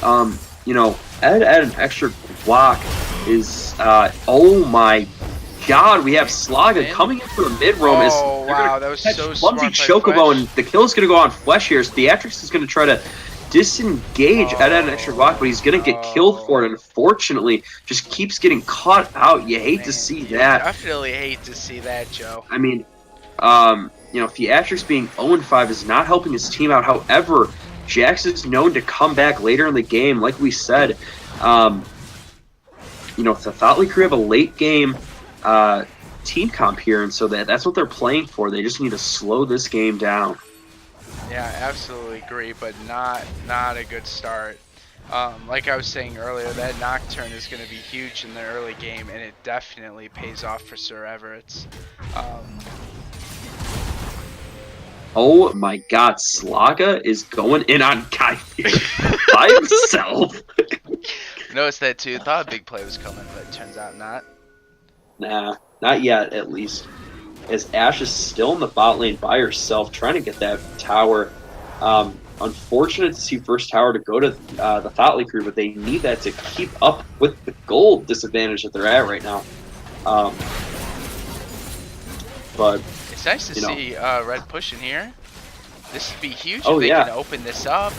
Ed and Extra Guac is, oh my god, we have Slaga coming in for the mid roam. Oh wow, that was so smart by Chocobo, Flesh. and the kill is going to go on Flesh here. So Theatrics is going to try to disengage Ed and Extra Guac, but he's going to get killed for it. Unfortunately, just keeps getting caught out. You hate to see that. I definitely hate to see that, Joe. I mean, Theatrics being 0-5 is not helping his team out. However, Jax is known to come back later in the game. Like we said, the Thotley crew have a late game team comp here, and so that's what they're playing for. They just need to slow this game down. Yeah, absolutely agree, but not a good start. Like I was saying earlier, that Nocturne is going to be huge in the early game, and it definitely pays off for Sir Everett. Oh my god, Slaga is going in on Guy by himself. Noticed that too. Thought a big play was coming, but it turns out not. Nah, not yet at least. As Ashe is still in the bot lane by herself, trying to get that tower. Unfortunate to see first tower to go to the Thotley crew, but they need that to keep up with the gold disadvantage that they're at right now. But it's nice to see Red pushing here. This would be huge if they can open this up.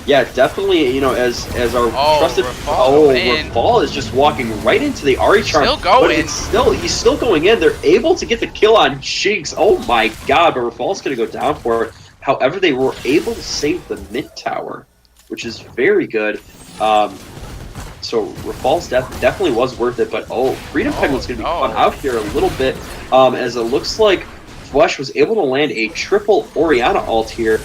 Yeah, definitely, as our trusted Rafal is just walking right into the Ari charm. Still going. But he's still going in. They're able to get the kill on Jinx. Oh my god, but Rafal's going to go down for it. However, they were able to save the mid tower, which is very good. So Rafal's death definitely was worth it, but Freedom Penguin's going to be caught out here a little bit, as it looks like Flesh was able to land a triple Orianna ult here,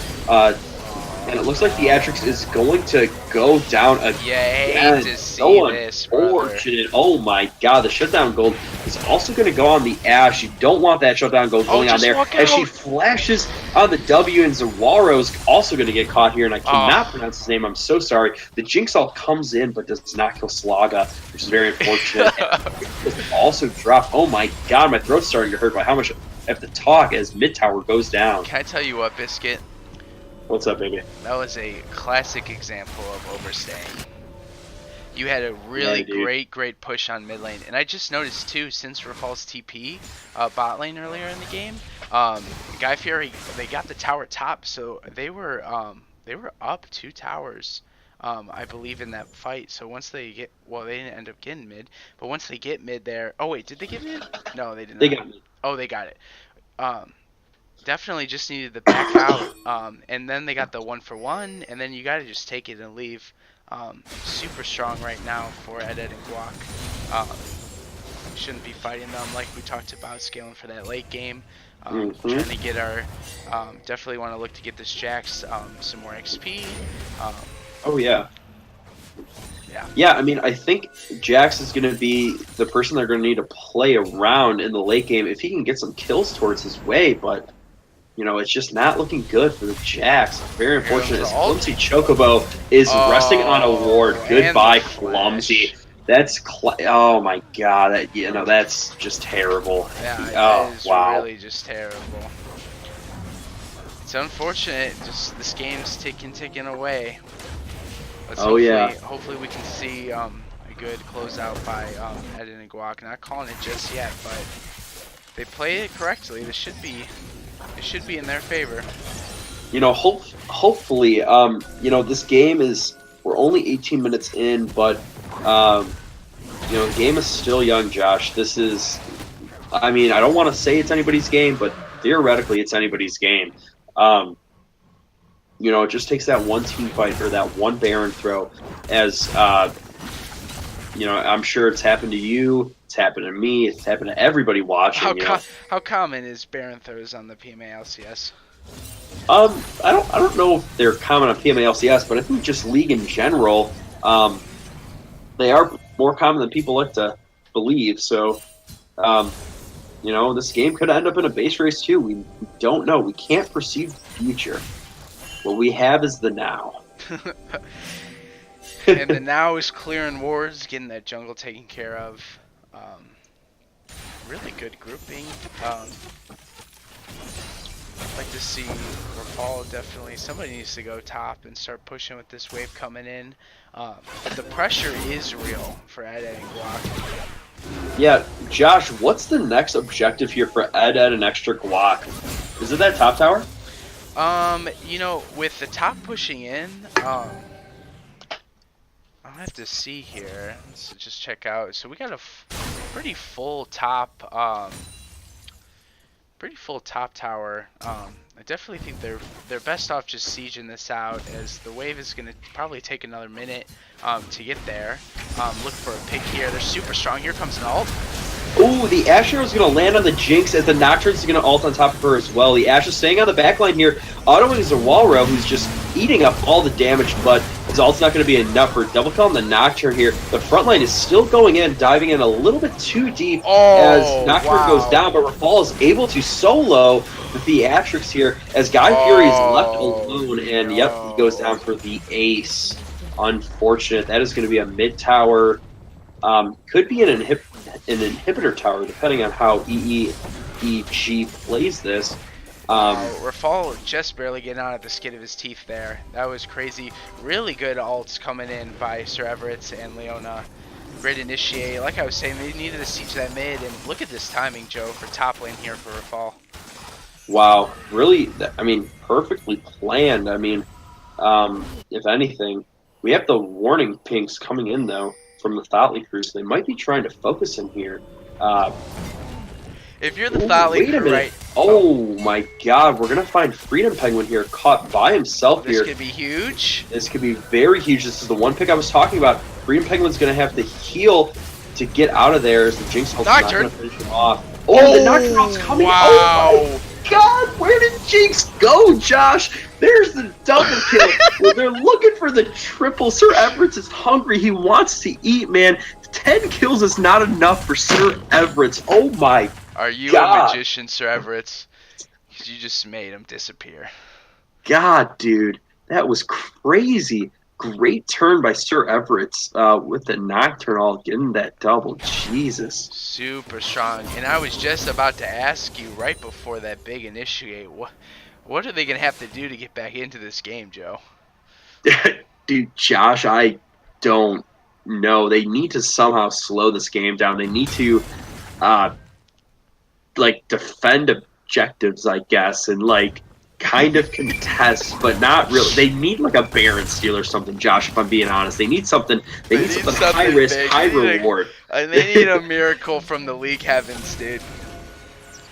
and it looks like Theatrics is going to go down again. Yeah, I hate to see this, unfortunate. Oh my god, the shutdown gold is also going to go on the Ashe. You don't want that shutdown gold going on there. As she flashes on the W, and Zawaro is also going to get caught here, and I cannot pronounce his name. I'm so sorry. The Jinx ult comes in, but does not kill Slaga, which is very unfortunate. It's also dropped. Oh my god, my throat's starting to hurt by how much I have to talk as mid tower goes down. Can I tell you what, Biscuit? What's up, baby? That was a classic example of overstaying. You had a really dude. great push on mid lane, and I just noticed too, since Rafal's TP bot lane earlier in the game, Guy Fieri, they got the tower top, so they were up 2 towers, I believe, in that fight. So once they get, well, they didn't end up getting mid, but once they get mid there, oh wait, did they get mid? No, they did They not. got me. Oh, they got it. Um, Definitely just needed the back out, and then they got the 1-for-1, and then you got to just take it and leave. Super strong right now for Ed and Guac. Shouldn't be fighting them like we talked about, scaling for that late game. Trying to get our, definitely want to look to get this Jax some more XP. Oh yeah. Yeah. Yeah, I mean, I think Jax is going to be the person they're going to need to play around in the late game if he can get some kills towards his way, but, you know, it's just not looking good for the Jax. Very unfortunate. As Clumsy Chocobo is resting on a ward. Goodbye, Clumsy. That's, oh my god, you know, that's just terrible. Yeah, oh, it is wow. really just terrible. It's unfortunate, just this game's ticking away. Let's hopefully we can see a good closeout by Eden and Guac. Not calling it just yet, but they play it correctly. It should be in their favor. You know, hopefully, you know, this game is, we're only 18 minutes in, but you know, the game is still young, Josh. This is, I mean, I don't want to say it's anybody's game, but theoretically it's anybody's game. You know, it just takes that one team fight or that one Baron throw. As you know, I'm sure it's happened to you, it's happened to me, it's happened to everybody watching. How common is Baron throws on the PMA LCS? I don't know if they're common on PMA LCS, but I think just League in general, they are more common than people like to believe. So, you know, this game could end up in a base race too. We don't know. We can't perceive the future. What we have is the now. And the now is clearing wards, getting that jungle taken care of. Really good grouping. I'd like to see Rapal definitely. Somebody needs to go top and start pushing with this wave coming in. But the pressure is real for Ed and Guac. Yeah, Josh, what's the next objective here for Ed and Extra Guac? Is it that top tower? You know, with the top pushing in, I'll have to see here. Let's just check out. So we got a pretty full top tower. I definitely think they're best off just sieging this out, as the wave is gonna probably take another minute to get there. Look for a pick here. They're super strong. Here comes an ult. Ooh, the Ashe is going to land on the Jinx as the Nocturne's going to ult on top of her as well. The Ashe is staying on the backline here. Autoing Zawalro, who's just eating up all the damage, but his ult's not going to be enough for double kill on the Nocturne here. The front line is still going in, diving in a little bit too deep as Nocturne goes down, but Rafal is able to solo the Theatrics here as Guy Fury is left alone, and yep, he goes down for the ace. Unfortunate. That is going to be a mid-tower. Could be an inhibitor tower, depending on how EEG plays this. Rafal just barely getting out of the skin of his teeth there. That was crazy. Really good ults coming in by Sir Everett and Leona. Great initiate. Like I was saying, they needed to siege that mid, and look at this timing, Joe, for top lane here for Rafal. Wow, really, I mean, perfectly planned. I mean, if anything, we have the warning pinks coming in, though, from the THOT crews. They might be trying to focus in here. If you're the THOT crew, right? Oh my god, we're going to find Freedom Penguin here, caught by himself here. This could be huge. This could be very huge. This is the one pick I was talking about. Freedom Penguin's going to have to heal to get out of there as the Jinx is not going to finish him off. Oh, the Nocturne's coming. Wow. Oh my god, where did Jinx go, Josh? There's the double kill. Well, they're looking for the triple. Sir Everett is hungry. He wants to eat, man. 10 kills is not enough for Sir Everett. Oh my Are you god. a magician, Sir Everett? Because you just made him disappear. God, dude. That was crazy. Great turn by Sir Everett with the Nocturne all getting that double. Jesus. Super strong. And I was just about to ask you right before that big initiate, what are they going to have to do to get back into this game, Joe? Dude, Josh, I don't no, they need to somehow slow this game down. They need to, like, defend objectives, I guess, and, like, kind of contest, but not really. They need, like, a Baron steal or something, Josh, if I'm being honest. They need something. They need something high risk, big. high reward. They need a miracle from the league heavens, dude.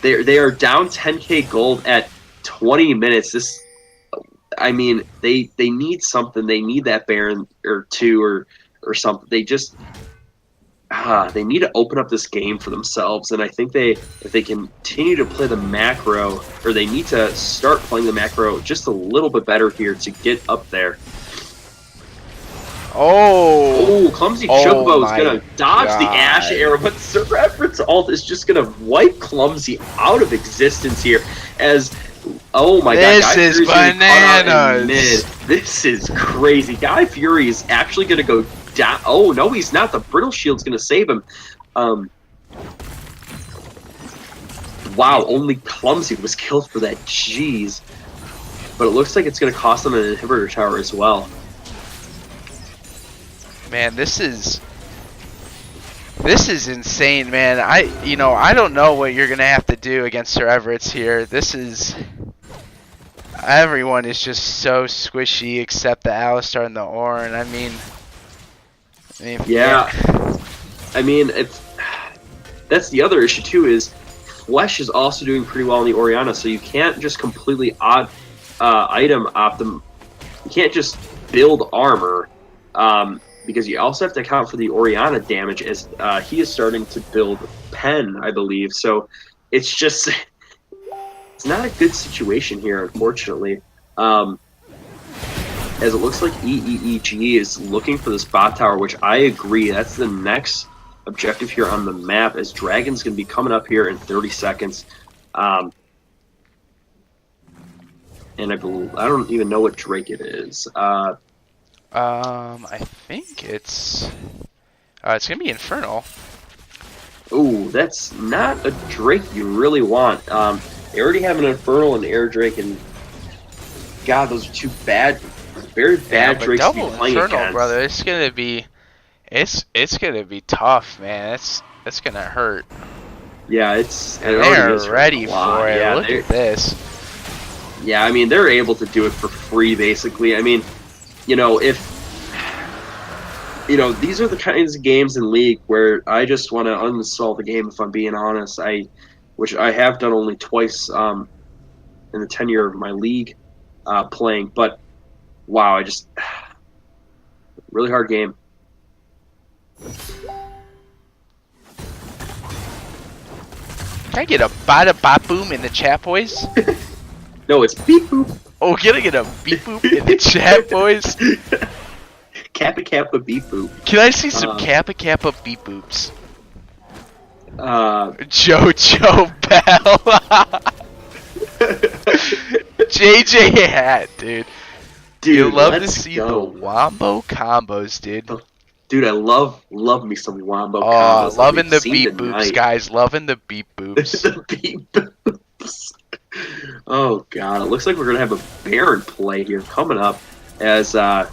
They are down 10k gold at 20 minutes. I mean, they need something. They need that Baron or two or something. They just they need to open up this game for themselves. And I think if they continue to play the macro, or they need to start playing the macro just a little bit better here to get up there. Oh, Clumsy Chocobo is going to dodge God. the Ash arrow, but Sir Everett's ult is just going to wipe Clumsy out of existence here as... Oh my God! This is bananas. This is crazy. Guy Fury is actually going to go down. Oh no, he's not. The brittle shield's going to save him. Wow, only Clumsy was killed for that. Jeez. But it looks like it's going to cost them an inhibitor tower as well. Man, this is insane, man. I don't know what you're gonna have to do against Sir Everett's here. Everyone is just so squishy except the Alistar and the Ornn. I mean, yeah. I mean, that's the other issue too. Is Flesh is also doing pretty well in the Orianna, so you can't just completely item optim. You can't just build armor. Because you also have to account for the Orianna damage as he is starting to build Pen, I believe. So it's just, it's not a good situation here, unfortunately. As it looks like EEG is looking for this bot tower, which I agree, that's the next objective here on the map, as Dragon's going to be coming up here in 30 seconds. And I don't even know what Drake it is. I think it's gonna be Infernal. Ooh, that's not a Drake you really want. They already have an Infernal and Air Drake, and God, those are two very bad Drakes to be double playing Infernal, against. brother. It's gonna be tough, man. It's gonna hurt. Yeah, it's. And they're ready for it. Yeah, look at this. Yeah, I mean, they're able to do it for free, basically. I mean, these are the kinds of games in League where I just want to uninstall the game, if I'm being honest. Which I have done only twice in the tenure of my League playing. But, wow, really hard game. Can I get a bada bop boom in the chat, boys? No, it's beep boop. Oh, can I get a beep boop in the chat, boys? Kappa Kappa beep boop. Can I see some Kappa Kappa beep boops? Jojo Bell. JJ hat, dude. You love to see the wombo combos, dude. Dude, I love me some wombo combos. Oh, loving the beep boops, guys. Loving the beep boops. The beep boops. Oh god, it looks like we're gonna have a Baron play here coming up as oh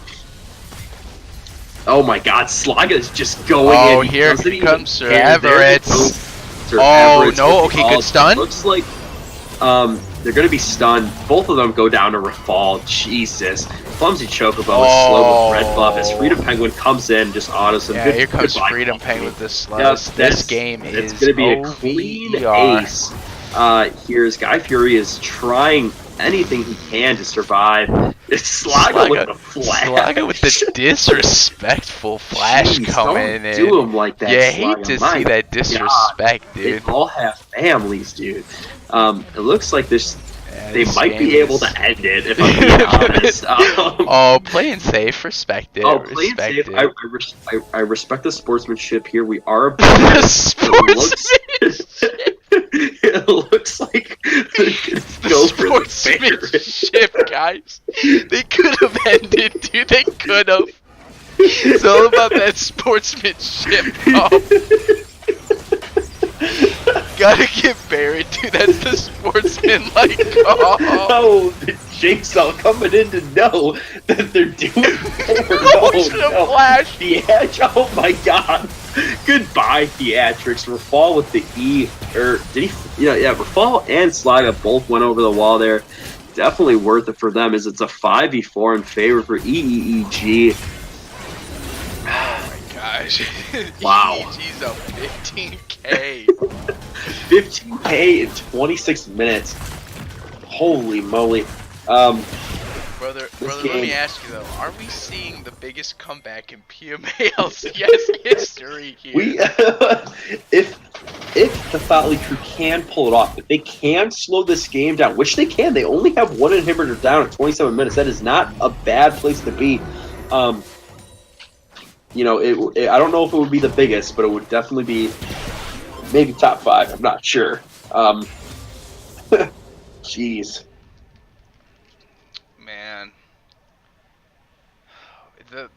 my god, Slaga is just going in. Oh, here comes Sir Everett. Oh no, okay, good stun. Looks like they're gonna be stunned. Both of them go down to Rafal. Jesus. Clumsy Chocobo is slow with red buff as Freedom Penguin comes in, just autos him. Yeah, here comes Freedom Penguin with the slowest. This game is gonna be a clean ace. Here's Guy Fury is trying anything he can to survive. It's Slaga with the flash. Slaga with the disrespectful flash coming in. Don't do him like that. You hate to see that disrespect, dude. They all have families, dude. It looks like this. They might be able to end it, if I'm being honest. Oh, playing safe, respect it. Oh, playing safe. I respect the sportsmanship here. We are a the sportsmanship. It looks like the sportsmanship, guys. They could have ended, dude. They could have. It's all about that sportsmanship. Gotta get buried, dude. That's the sportsman-like. Oh, Jigsaw coming in to know that they're doing Motion of flash. Oh my god. Goodbye, Theatrics. Rafal with the E. Or did he? Yeah, Rafal and Slaga both went over the wall there. Definitely worth it for them as it's a 5v4 in favor for EEG. Oh my gosh. Wow. EEG's up 15K. 15K in 26 minutes. Holy moly. Brother, let me ask you though, are we seeing the biggest comeback in PMA LCS history here? If the THOT crew can pull it off, if they can slow this game down, which they can, they only have one inhibitor down at 27 minutes. That is not a bad place to be. You know, I don't know if it would be the biggest, but it would definitely be maybe top 5. I'm not sure. Jeez. Man.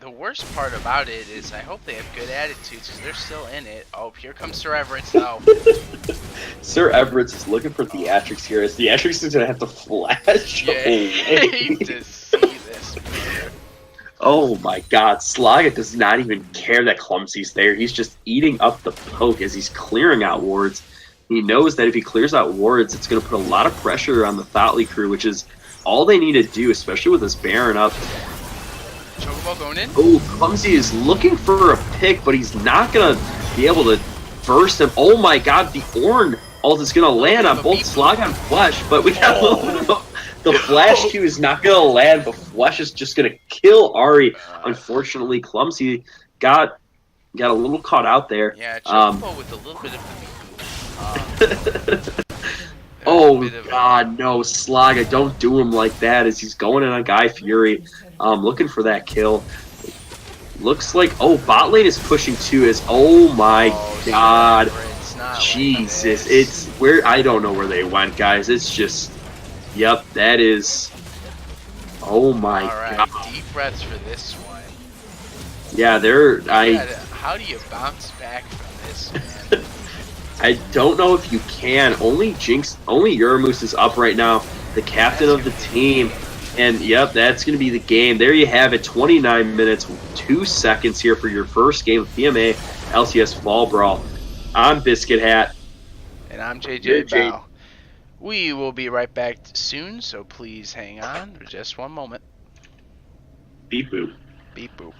The worst part about it is I hope they have good attitudes because they're still in it. Oh, here comes Sir Everett now. Sir Everett is looking for Theatrics here. As Theatrics is going to have to flash Yeah, away. I hate to see this. Oh my god, Slaga does not even care that Clumsy's there. He's just eating up the poke as he's clearing out wards. He knows that if he clears out wards, it's going to put a lot of pressure on the THOT crew, which is all they need to do, especially with this Baron up. Chocobo going in? Oh, Clumsy is looking for a pick, but he's not going to be able to burst him. Oh my god, the Ornn ult is going to land on both Slaga and Flesh, but we got a little bit of... The flash Q is not going to land, but Flesh is just going to kill Ari. Unfortunately, Clumsy got a little caught out there. Yeah, Chocobo with a little bit of oh god, no, Slaga, don't do him like that as he's going in on Guy Fury. Looking for that kill. Looks like, bot lane is pushing too as, oh my god. Jesus, it's where, I don't know where they went, guys. It's just, yep, that is, oh my god. Deep breaths for this one. Yeah, how do you bounce back from this, man? I don't know if you can. Only Uramoose is up right now, the captain of the team. And, yep, that's going to be the game. There you have it, 29 minutes, 2 seconds here for your first game of PMA LCS Fall Brawl. I'm Biscuit Hat. And I'm JJ Bow. We will be right back soon, so please hang on for just one moment. Beep boop. Beep boop.